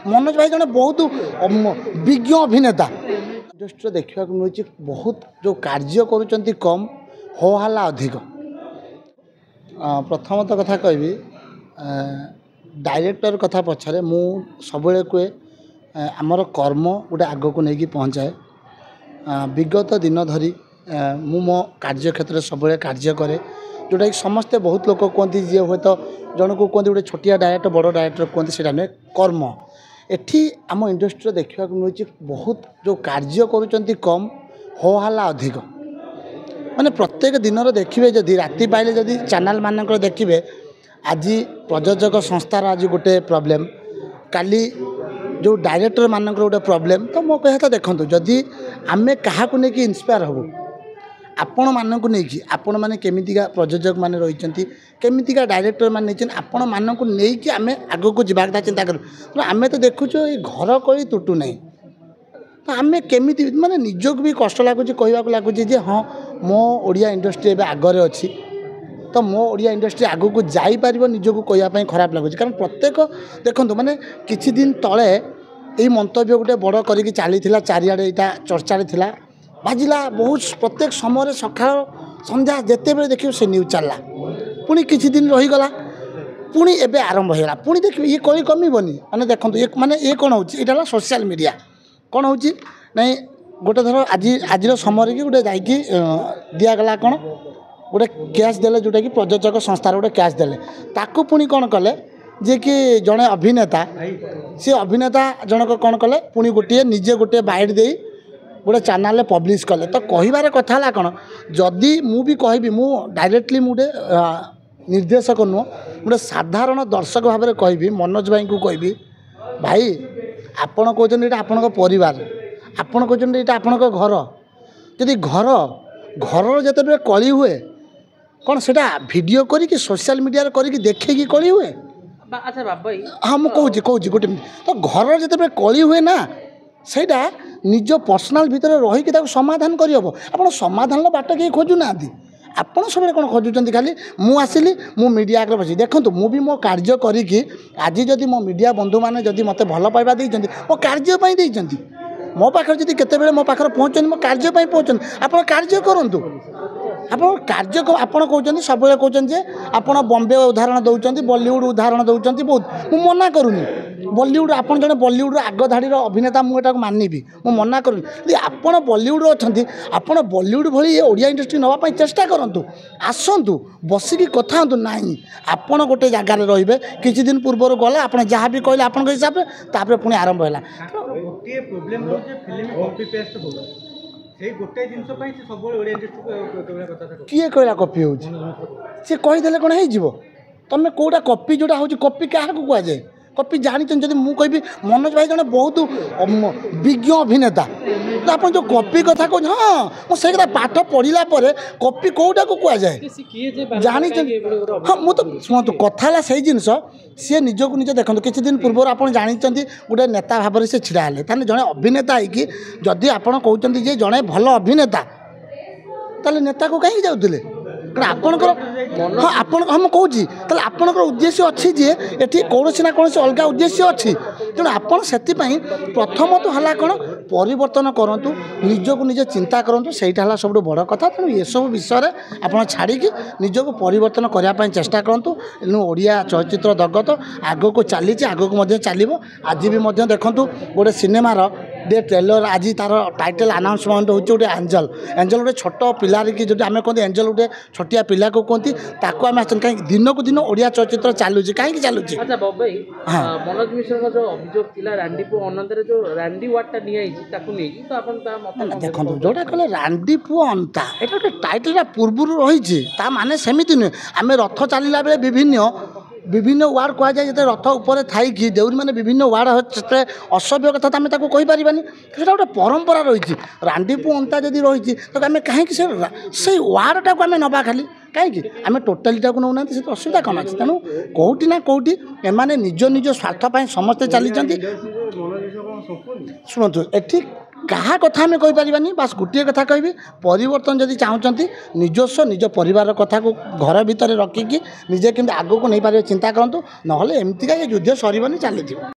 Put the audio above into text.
मनोज भाई जन बहुत विज्ञ अभिनेता इंडस्ट्री देखा मिलूँ बहुत जो कार्य करुँच कम हो हल्ला अधिक। प्रथमत कथा कहि डायरेक्टर कथा पछरे मु सब कहे आमर कर्म गोटे आग को लेकिन पहुँचाए। विगत दिन धरी मु मो कार्य क्षेत्र सब कार्य करे जोटा कि समस्ते बहुत लोग कहते जी हे तो जन को कहते गोटे छोटिया डायरेक्टर बड़ डायरेक्टर कहते से कर्म एठी आम इंडस्ट्री देखा मिलूँ बहुत जो कार्य करुँच कम हो हल्ला अधिक। माने प्रत्येक दिन देखिए जदि राति पाइले जदि चैनल मानक देखिए आज प्रयोजक संस्थार आज गोटे प्रॉब्लम काली जो डायरेक्टर मानक गोटे प्रॉब्लम। तो मो कह देखो जदि आम क्या लेकिन इन्स्पायर हबू आपण मानक नहीं आपण मैंने केमितिका प्रयोजक मैंने रही केमितिका डायरेक्टर मैंने आपण मानक नहीं आम आग को जावा चिंता करूँ। आम तो देखुच घर कली तुटू नहीं तो आम केमी माने निजक भी कष्ट लगुच कहवाक लगुच हाँ मो ओडिया इंडस्ट्री एवं आगरे अच्छी तो मो ओडिया इंडस्ट्री आग को जापर निजक कहवाई खराब लगुच। कारण प्रत्येक देखो माने किछि दिन तले यही मंतव्य गोटे बड़ करके चली चारिआडे यहाँ चर्चा थिला बाजिला बहुत प्रत्येक समय सका संध्या जिते बड़े देखिए से न्यूज चलला पुणी किछि दिन रहीगला पुणी एबे आरंभ होगा पुणी देखिए ये कली कमिबनी माने देखो ये माने ये कौन हो सोशल मीडिया कौन हो नहीं गोटे धर आज समय कि गोटे जाकि दिगला कौन गोटे कैश देले जोटा कि प्रयोजक संस्थार गोटे कैश देले ताकू पुणी कौन कले जे कि जड़े अभिनेता सी अभिनेता जनक कौन कले पुणी गोटे निजे गोटे बाइट दे गोटे चैनल पब्लिश कले। तो कहिबार कथा है कौन जदि मु भी कहबी मु डायरेक्टली मुझे निर्देशक नुह गोटे साधारण दर्शक भाव में कहबी मनोज भाई को कहबी भाई आपण कहते ये आपण परिवार आपण कहते ये आपण घर जदि घर घर जिते कली हुए कौन से वीडियो करी सोशल मीडिया करी देखे कली हुए। अच्छा बाबा हाँ मुझे कहूँ गोटे तो घर जिते कली हुए ना सहीटा निज पर्सनाल भितर रहीकि समाधान करहब आप समाधान बाट कहीं खोजुना आपड़ सब कौन खोजुंट खाली मु आसिली मु मीडिया आगे बस देखो मु भी मो कार्य करी आज जदि मो मीडिया बंधु मैंने जदि मत भल पाइबा देइछन्ति मो कार्यपाई देइछन्ति मो पाखे जदि केतेबेले मो पाखे पहुँचनी मो कार्यपाई पहुँचनी आप कार्य करूँ आप कार्य आपड़ कहते सब कहते आपड़ बॉम्बे उदाहरण दौरान बॉलीवुड उदाहरण दौरान बहुत मु मना करूनी बॉलीवुड आप जड़े बॉलीवुड आग धाड़ी अभिनेता मुझे मानवि मु मना करूनी आपड़ बॉलीवुड अच्छा आपड़ बॉलीवुड भली ओडिया इंडस्ट्री नापी चेष्टा करूँ आसतु बसिकी कथा हूँ ना आपड़ गोटे जगार रे किसी दिन पूर्व गला आप जहाँ भी कहले आप हिसाब से पुणी आरंभ है किए कहला कॉपी हो सी कहीदे कौन हो तुम कौटा कॉपी जोटा हो कॉपी क्या कहुए कॉपी जानी मुझे कहबी मनोज भाई जन बहुत विज्ञ अभिनेता तो आप जो कॉपी कथा कह हाँ मुझे कथा पाठ पढ़ला कॉपी कौटा को कहुए जानी हाँ मुझे शुणु कथा से जिनस सी निजक निजे देखो किसी दिन पूर्व आप जानते गोटे नेता भाव से छिड़ा है जड़े अभिनेता होगी जदि आप कहते जड़े भल अभिनेता ताले नेता को कहीं जाऊे आपणकर हाँ आपण हम कहूँ आपणकर उद्देश्य अच्छी जे ये कौन ना कौन अलग उद्देश्य अच्छी तेणु आपड़ से प्रथम तो है कौन परिवर्तन करूँ निजक निजे चिंता करूँ सहीटा सब बड़ कथा। तेणु ये सब विषय आप छाड़ी निजक परिवर्तन करने चेष्टा करूँ तेणु ओडिया चलचित्र जगत आग को चली आग को चलो आज भी देखूँ गोटे सिनेमार डे ट्रेलर आज तार टाइटल अनाउंसमेंट हो गोटे एंजल एंजल गोटे छोट पिलार कि जो आम कहते एंजल गोटे छोटिया पिला को कहती ताको आम कहीं दिन को दिन ओडिया चलचित्र चलुची कहीं चलुची। अच्छा बाबा मनोज मिश्र जो अभियोग थिला रांडीपुर अनंतर जो रांडी वार्डटा नहीं तो आप देखो जोटा कहले रांडी पु अंता ये गोटे टाइटल पूर्व रही माने सेमती नुहे आम रथ चलला बेले विभिन्न वार्ड कह जाए जो रथ उपर थी देउरी मैंने विभिन्न वार्ड से असभ्य कथा तो आम कहीपर से गोटे परंपरा रही रांडीपु अंता जदि रही तो आम कहीं से वार्डटा को आम नवा खाली कहीं आम टोटालीटा को नौना से असुविधा कौन अच्छे तेणु कौटी ना कौटी एमाने निज निज स्वार्थपाई समस्ते चली शुणु एटी क्या कथा आम कहीपर बास गोटे कथा कहि परिवर्तन जदि चाहते निजस्व निज परिवार कथा को घर भितर रखिकी निजे कि आग को नहीं पारे चिंता करूँ ना एमतीका ये युद्ध सरबनी चली।